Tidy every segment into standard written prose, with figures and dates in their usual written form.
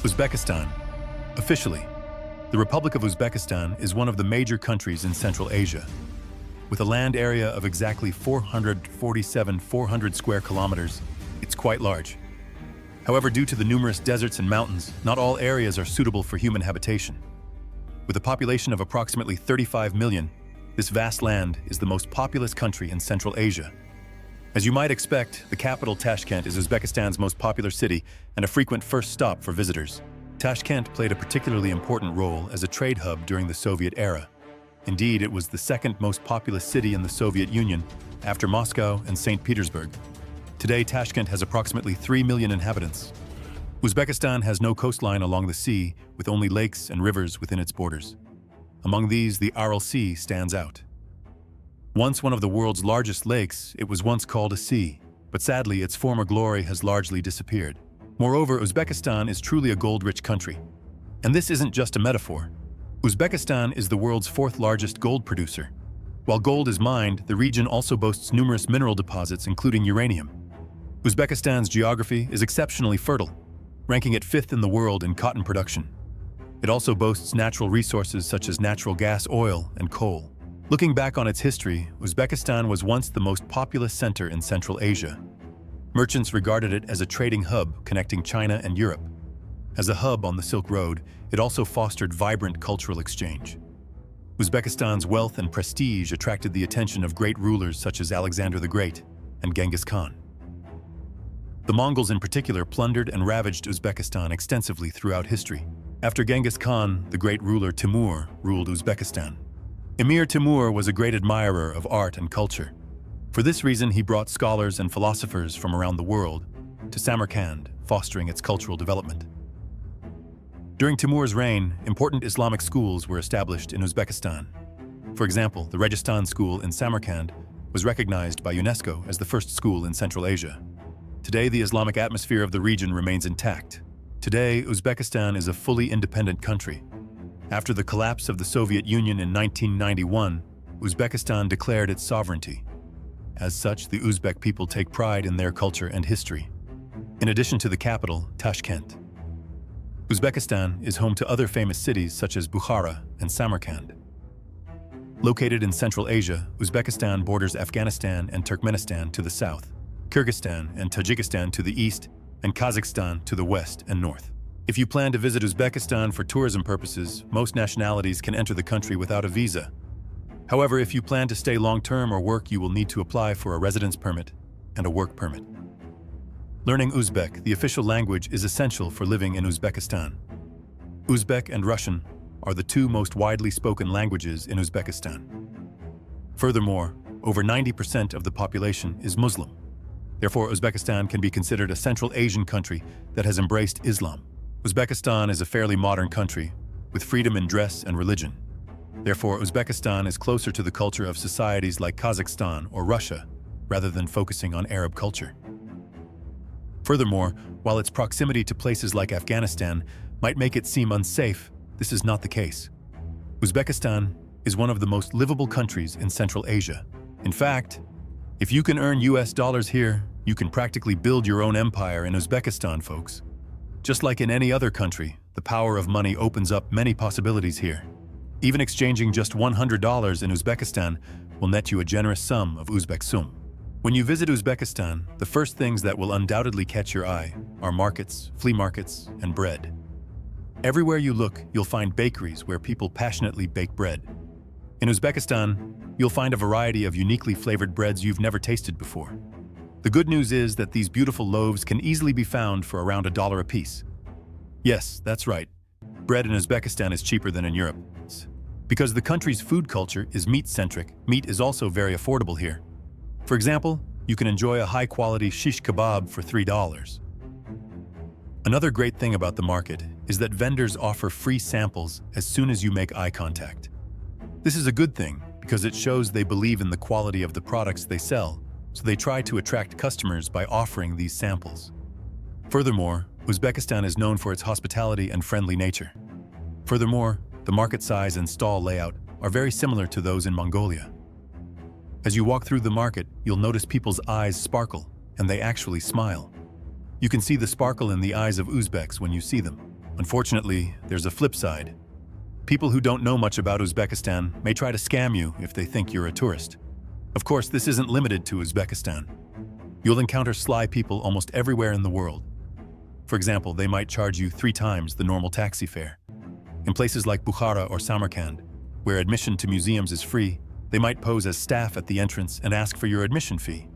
Uzbekistan. Officially, the Republic of Uzbekistan is one of the major countries in Central Asia. With a land area of exactly 447,400 square kilometers, it's quite large. However, due to the numerous deserts and mountains, not all areas are suitable for human habitation. With a population of approximately 35 million, this vast land is the most populous country in Central Asia. As you might expect, the capital Tashkent is Uzbekistan's most popular city and a frequent first stop for visitors. Tashkent played a particularly important role as a trade hub during the Soviet era. Indeed, it was the second most populous city in the Soviet Union after Moscow and St. Petersburg. Today, Tashkent has approximately 3 million inhabitants. Uzbekistan has no coastline along the sea, with only lakes and rivers within its borders. Among these, the Aral Sea stands out. Once one of the world's largest lakes, it was once called a sea, but sadly its former glory has largely disappeared. Moreover, Uzbekistan is truly a gold-rich country. And this isn't just a metaphor. Uzbekistan is the world's fourth largest gold producer. While gold is mined, the region also boasts numerous mineral deposits, including uranium. Uzbekistan's geography is exceptionally fertile, ranking it fifth in the world in cotton production. It also boasts natural resources such as natural gas, oil, and coal. Looking back on its history, Uzbekistan was once the most populous center in Central Asia. Merchants regarded it as a trading hub connecting China and Europe. As a hub on the Silk Road, it also fostered vibrant cultural exchange. Uzbekistan's wealth and prestige attracted the attention of great rulers such as Alexander the Great and Genghis Khan. The Mongols in particular plundered and ravaged Uzbekistan extensively throughout history. After Genghis Khan, the great ruler Timur ruled Uzbekistan. Emir Timur was a great admirer of art and culture. For this reason, he brought scholars and philosophers from around the world to Samarkand, fostering its cultural development. During Timur's reign, important Islamic schools were established in Uzbekistan. For example, the Registan School in Samarkand was recognized by UNESCO as the first school in Central Asia. Today, the Islamic atmosphere of the region remains intact. Today, Uzbekistan is a fully independent country. After the collapse of the Soviet Union in 1991, Uzbekistan declared its sovereignty. As such, the Uzbek people take pride in their culture and history. In addition to the capital, Tashkent, Uzbekistan is home to other famous cities such as Bukhara and Samarkand. Located in Central Asia, Uzbekistan borders Afghanistan and Turkmenistan to the south, Kyrgyzstan and Tajikistan to the east, and Kazakhstan to the west and north. If you plan to visit Uzbekistan for tourism purposes, most nationalities can enter the country without a visa. However, if you plan to stay long-term or work, you will need to apply for a residence permit and a work permit. Learning Uzbek, the official language, is essential for living in Uzbekistan. Uzbek and Russian are the two most widely spoken languages in Uzbekistan. Furthermore, over 90% of the population is Muslim. Therefore, Uzbekistan can be considered a Central Asian country that has embraced Islam. Uzbekistan is a fairly modern country, with freedom in dress and religion. Therefore, Uzbekistan is closer to the culture of societies like Kazakhstan or Russia, rather than focusing on Arab culture. Furthermore, while its proximity to places like Afghanistan might make it seem unsafe, this is not the case. Uzbekistan is one of the most livable countries in Central Asia. In fact, if you can earn US dollars here, you can practically build your own empire in Uzbekistan, folks. Just like in any other country, the power of money opens up many possibilities here. Even exchanging just $100 in Uzbekistan will net you a generous sum of Uzbek sum. When you visit Uzbekistan, the first things that will undoubtedly catch your eye are markets, flea markets, and bread. Everywhere you look, you'll find bakeries where people passionately bake bread. In Uzbekistan, you'll find a variety of uniquely flavored breads you've never tasted before. The good news is that these beautiful loaves can easily be found for around $1 a piece. Yes, that's right. Bread in Uzbekistan is cheaper than in Europe. Because the country's food culture is meat-centric, meat is also very affordable here. For example, you can enjoy a high-quality shish kebab for $3. Another great thing about the market is that vendors offer free samples as soon as you make eye contact. This is a good thing because it shows they believe in the quality of the products they sell, so they try to attract customers by offering these samples. Furthermore, Uzbekistan is known for its hospitality and friendly nature. Furthermore, the market size and stall layout are very similar to those in Mongolia. As you walk through the market, you'll notice people's eyes sparkle, and they actually smile. You can see the sparkle in the eyes of Uzbeks when you see them. Unfortunately, there's a flip side. People who don't know much about Uzbekistan may try to scam you if they think you're a tourist. Of course, this isn't limited to Uzbekistan. You'll encounter sly people almost everywhere in the world. For example, they might charge you 3 times the normal taxi fare. In places like Bukhara or Samarkand, where admission to museums is free, they might pose as staff at the entrance and ask for your admission fee.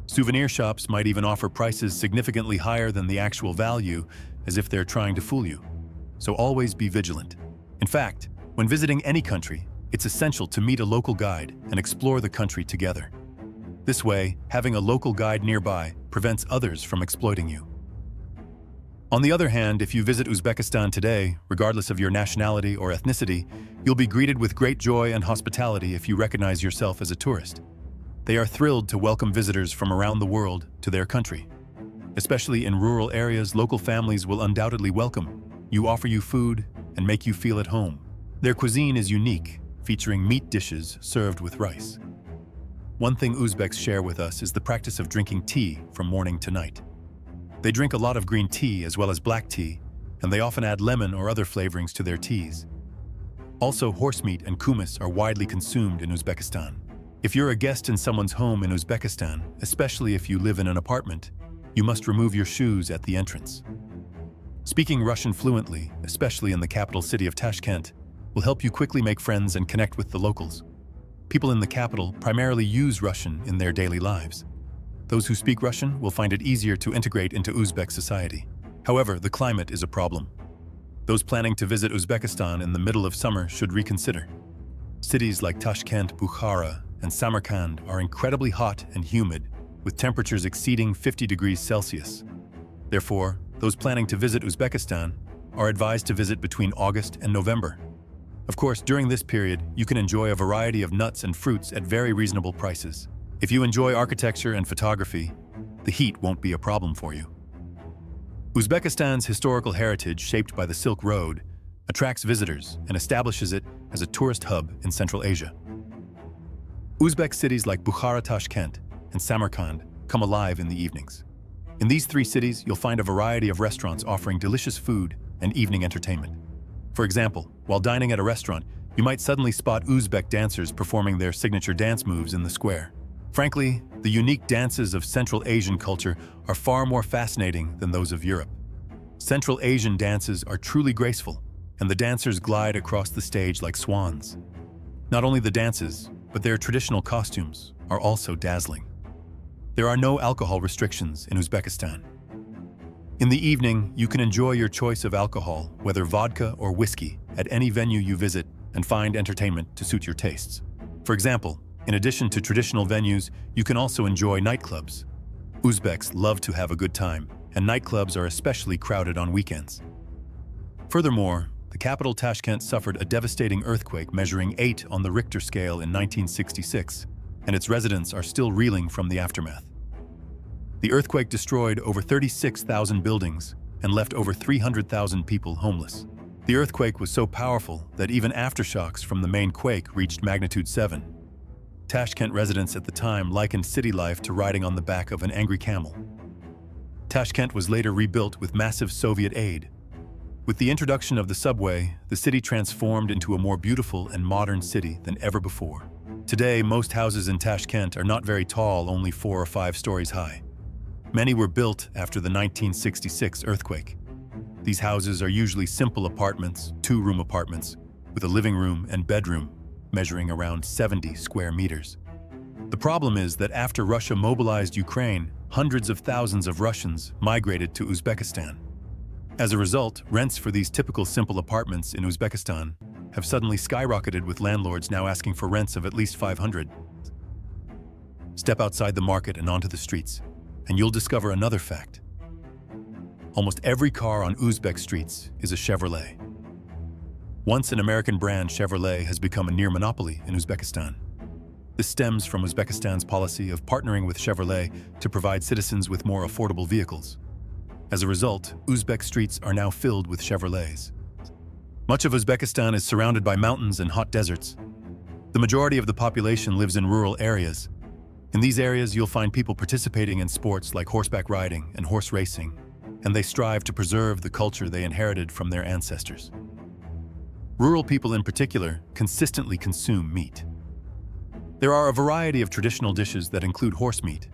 Souvenir shops might even offer prices significantly higher than the actual value, as if they're trying to fool you. So always be vigilant. In fact, when visiting any country, it's essential to meet a local guide and explore the country together. This way, having a local guide nearby prevents others from exploiting you. On the other hand, if you visit Uzbekistan today, regardless of your nationality or ethnicity, you'll be greeted with great joy and hospitality if you recognize yourself as a tourist. They are thrilled to welcome visitors from around the world to their country. Especially in rural areas, local families will undoubtedly welcome you, offer you food, and make you feel at home. Their cuisine is unique, featuring meat dishes served with rice. One thing Uzbeks share with us is the practice of drinking tea from morning to night. They drink a lot of green tea as well as black tea, and they often add lemon or other flavorings to their teas. Also, horse meat and kumis are widely consumed in Uzbekistan. If you're a guest in someone's home in Uzbekistan, especially if you live in an apartment, you must remove your shoes at the entrance. Speaking Russian fluently, especially in the capital city of Tashkent, will help you quickly make friends and connect with the locals. People in the capital primarily use Russian in their daily lives. Those who speak Russian will find it easier to integrate into Uzbek society. However, the climate is a problem. Those planning to visit Uzbekistan in the middle of summer should reconsider. Cities like Tashkent, Bukhara, and Samarkand are incredibly hot and humid, with temperatures exceeding 50 degrees Celsius. Therefore, those planning to visit Uzbekistan are advised to visit between August and November. Of course, during this period, you can enjoy a variety of nuts and fruits at very reasonable prices. If you enjoy architecture and photography, the heat won't be a problem for you. Uzbekistan's historical heritage, shaped by the Silk Road, attracts visitors and establishes it as a tourist hub in Central Asia. Uzbek cities like Bukhara, Tashkent, and Samarkand come alive in the evenings. In these 3 cities, you'll find a variety of restaurants offering delicious food and evening entertainment. For example, while dining at a restaurant, you might suddenly spot Uzbek dancers performing their signature dance moves in the square. Frankly, the unique dances of Central Asian culture are far more fascinating than those of Europe. Central Asian dances are truly graceful, and the dancers glide across the stage like swans. Not only the dances, but their traditional costumes are also dazzling. There are no alcohol restrictions in Uzbekistan. In the evening, you can enjoy your choice of alcohol, whether vodka or whiskey, at any venue you visit and find entertainment to suit your tastes. For example, in addition to traditional venues, you can also enjoy nightclubs. Uzbeks love to have a good time, and nightclubs are especially crowded on weekends. Furthermore, the capital Tashkent suffered a devastating earthquake measuring 8 on the Richter scale in 1966, and its residents are still reeling from the aftermath. The earthquake destroyed over 36,000 buildings and left over 300,000 people homeless. The earthquake was so powerful that even aftershocks from the main quake reached magnitude 7. Tashkent residents at the time likened city life to riding on the back of an angry camel. Tashkent was later rebuilt with massive Soviet aid. With the introduction of the subway, the city transformed into a more beautiful and modern city than ever before. Today, most houses in Tashkent are not very tall, only 4 or 5 stories high. Many were built after the 1966 earthquake. These houses are usually simple apartments, 2-room apartments, with a living room and bedroom, measuring around 70 square meters. The problem is that after Russia mobilized Ukraine, hundreds of thousands of Russians migrated to Uzbekistan. As a result, rents for these typical simple apartments in Uzbekistan have suddenly skyrocketed, with landlords now asking for rents of at least $500. Step outside the market and onto the streets, and you'll discover another fact. Almost every car on Uzbek streets is a Chevrolet. Once an American brand, Chevrolet has become a near monopoly in Uzbekistan. This stems from Uzbekistan's policy of partnering with Chevrolet to provide citizens with more affordable vehicles. As a result, Uzbek streets are now filled with Chevrolets. Much of Uzbekistan is surrounded by mountains and hot deserts. The majority of the population lives in rural areas. In these areas, you'll find people participating in sports like horseback riding and horse racing. and they strive to preserve the culture they inherited from their ancestors. Rural people in particular consistently consume meat. There are a variety of traditional dishes that include horse meat,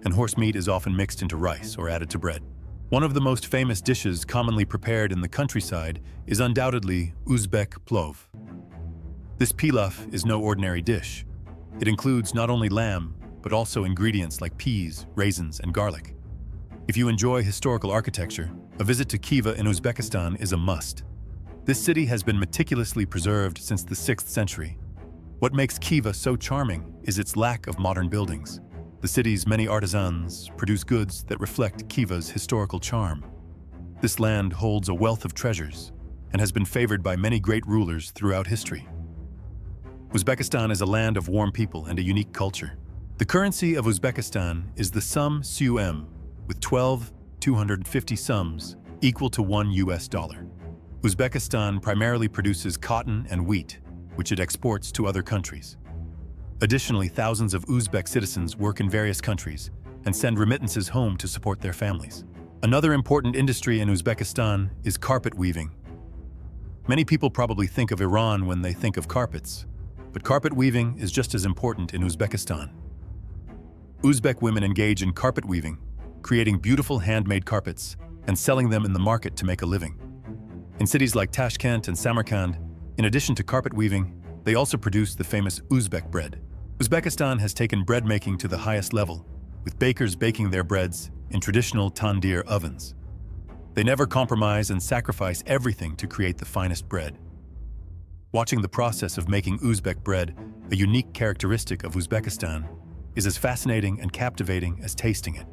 and horse meat is often mixed into rice or added to bread. One of the most famous dishes commonly prepared in the countryside is undoubtedly Uzbek plov. This pilaf is no ordinary dish. It includes not only lamb, but also ingredients like peas, raisins, and garlic. If you enjoy historical architecture, a visit to Khiva in Uzbekistan is a must. This city has been meticulously preserved since the 6th century. What makes Khiva so charming is its lack of modern buildings. The city's many artisans produce goods that reflect Khiva's historical charm. This land holds a wealth of treasures and has been favored by many great rulers throughout history. Uzbekistan is a land of warm people and a unique culture. The currency of Uzbekistan is the sum cum, with 12,250 sums equal to $1. Uzbekistan primarily produces cotton and wheat, which it exports to other countries. Additionally, thousands of Uzbek citizens work in various countries and send remittances home to support their families. Another important industry in Uzbekistan is carpet weaving. Many people probably think of Iran when they think of carpets, but carpet weaving is just as important in Uzbekistan. Uzbek women engage in carpet weaving, creating beautiful handmade carpets and selling them in the market to make a living. In cities like Tashkent and Samarkand, in addition to carpet weaving, they also produce the famous Uzbek bread. Uzbekistan has taken bread making to the highest level, with bakers baking their breads in traditional tandir ovens. They never compromise and sacrifice everything to create the finest bread. Watching the process of making Uzbek bread, a unique characteristic of Uzbekistan, is as fascinating and captivating as tasting it.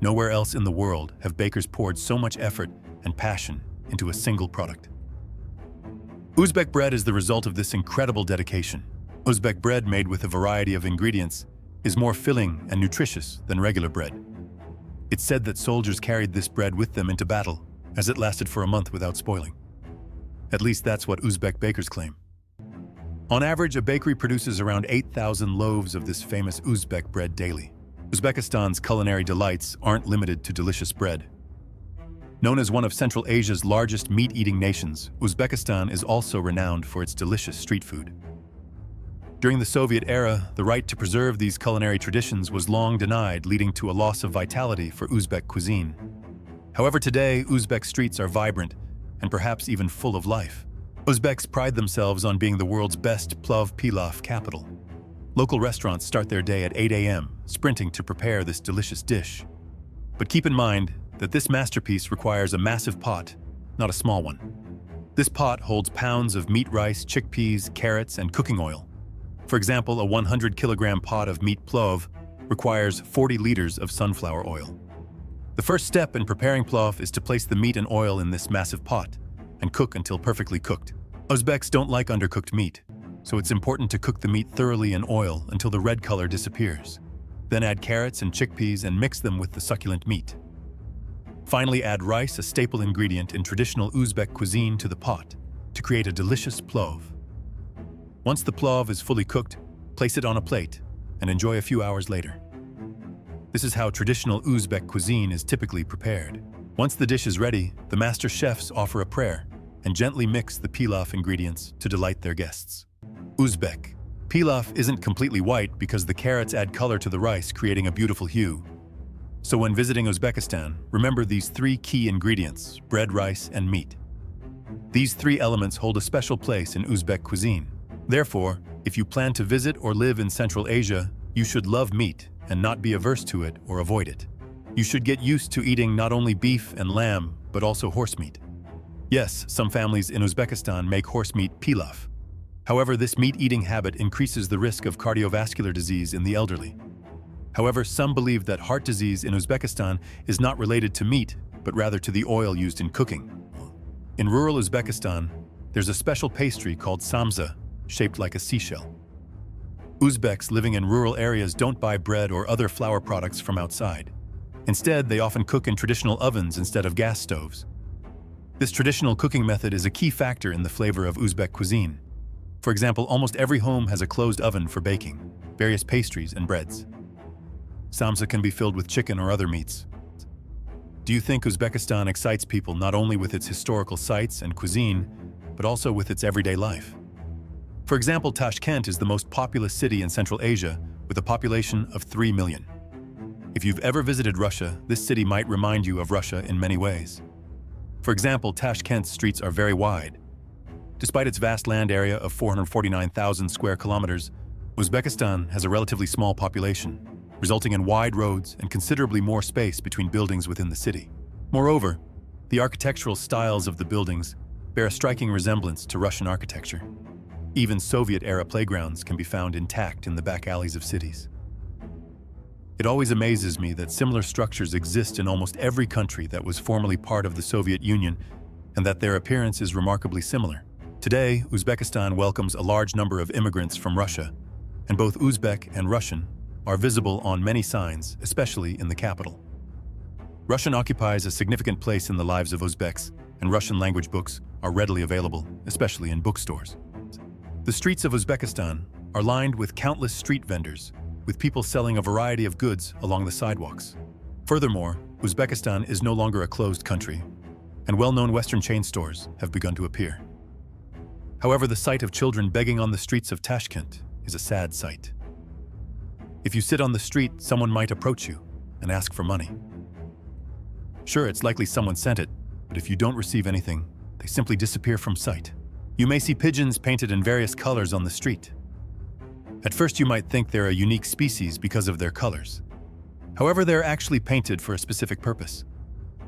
Nowhere else in the world have bakers poured so much effort and passion into a single product. Uzbek bread is the result of this incredible dedication. Uzbek bread made with a variety of ingredients is more filling and nutritious than regular bread. It's said that soldiers carried this bread with them into battle, as it lasted for a month without spoiling. At least that's what Uzbek bakers claim. On average, a bakery produces around 8,000 loaves of this famous Uzbek bread daily. Uzbekistan's culinary delights aren't limited to delicious bread. Known as one of Central Asia's largest meat-eating nations, Uzbekistan is also renowned for its delicious street food. During the Soviet era, the right to preserve these culinary traditions was long denied, leading to a loss of vitality for Uzbek cuisine. However, today, Uzbek streets are vibrant and perhaps even full of life. Uzbeks pride themselves on being the world's best plov pilaf capital. Local restaurants start their day at 8 a.m., sprinting to prepare this delicious dish. But keep in mind that this masterpiece requires a massive pot, not a small one. This pot holds pounds of meat rice, chickpeas, carrots, and cooking oil. For example, a 100-kilogram pot of meat plov requires 40 liters of sunflower oil. The first step in preparing plov is to place the meat and oil in this massive pot and cook until perfectly cooked. Uzbeks don't like undercooked meat, so it's important to cook the meat thoroughly in oil until the red color disappears. Then add carrots and chickpeas and mix them with the succulent meat. Finally, add rice, a staple ingredient in traditional Uzbek cuisine, to the pot to create a delicious plov. Once the plov is fully cooked, place it on a plate and enjoy a few hours later. This is how traditional Uzbek cuisine is typically prepared. Once the dish is ready, the master chefs offer a prayer and gently mix the pilaf ingredients to delight their guests. Uzbek pilaf isn't completely white because the carrots add color to the rice, creating a beautiful hue. So when visiting Uzbekistan, remember these 3 key ingredients: bread, rice, and meat. These 3 elements hold a special place in Uzbek cuisine. Therefore, if you plan to visit or live in Central Asia, you should love meat and not be averse to it or avoid it. You should get used to eating not only beef and lamb, but also horse meat. Yes, some families in Uzbekistan make horse meat pilaf. However, this meat-eating habit increases the risk of cardiovascular disease in the elderly. However, some believe that heart disease in Uzbekistan is not related to meat, but rather to the oil used in cooking. In rural Uzbekistan, there's a special pastry called samza, shaped like a seashell. Uzbeks living in rural areas don't buy bread or other flour products from outside. Instead, they often cook in traditional ovens instead of gas stoves. This traditional cooking method is a key factor in the flavor of Uzbek cuisine. For example, almost every home has a closed oven for baking various pastries and breads. Samsa can be filled with chicken or other meats. Do you think Uzbekistan excites people not only with its historical sites and cuisine, but also with its everyday life? For example, Tashkent is the most populous city in Central Asia with a population of 3 million. If you've ever visited Russia, this city might remind you of Russia in many ways. For example, Tashkent's streets are very wide. Despite its vast land area of 449,000 square kilometers, Uzbekistan has a relatively small population, resulting in wide roads and considerably more space between buildings within the city. Moreover, the architectural styles of the buildings bear a striking resemblance to Russian architecture. Even Soviet-era playgrounds can be found intact in the back alleys of cities. It always amazes me that similar structures exist in almost every country that was formerly part of the Soviet Union, and that their appearance is remarkably similar. Today, Uzbekistan welcomes a large number of immigrants from Russia, and both Uzbek and Russian are visible on many signs, especially in the capital. Russian occupies a significant place in the lives of Uzbeks, and Russian language books are readily available, especially in bookstores. The streets of Uzbekistan are lined with countless street vendors, with people selling a variety of goods along the sidewalks. Furthermore, Uzbekistan is no longer a closed country, and well-known Western chain stores have begun to appear. However, the sight of children begging on the streets of Tashkent is a sad sight. If you sit on the street, someone might approach you and ask for money. Sure, it's likely someone sent it, but if you don't receive anything, they simply disappear from sight. You may see pigeons painted in various colors on the street. At first, you might think they're a unique species because of their colors. However, they're actually painted for a specific purpose.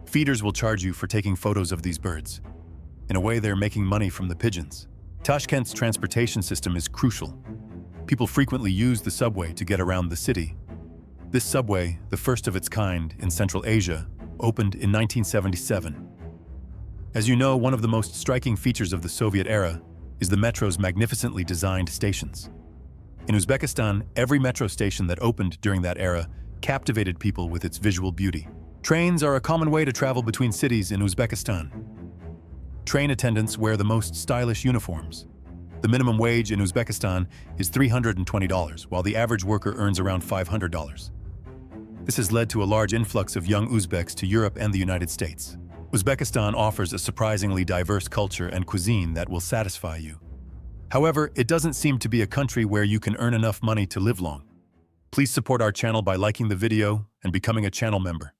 Feeders will charge you for taking photos of these birds. In a way, they're making money from the pigeons. Tashkent's transportation system is crucial. People frequently use the subway to get around the city. This subway, the first of its kind in Central Asia, opened in 1977. As you know, one of the most striking features of the Soviet era is the metro's magnificently designed stations. In Uzbekistan, every metro station that opened during that era captivated people with its visual beauty. Trains are a common way to travel between cities in Uzbekistan. Train attendants wear the most stylish uniforms. The minimum wage in Uzbekistan is $320, while the average worker earns around $500. This has led to a large influx of young Uzbeks to Europe and the United States. Uzbekistan offers a surprisingly diverse culture and cuisine that will satisfy you. However, it doesn't seem to be a country where you can earn enough money to live long. Please support our channel by liking the video and becoming a channel member.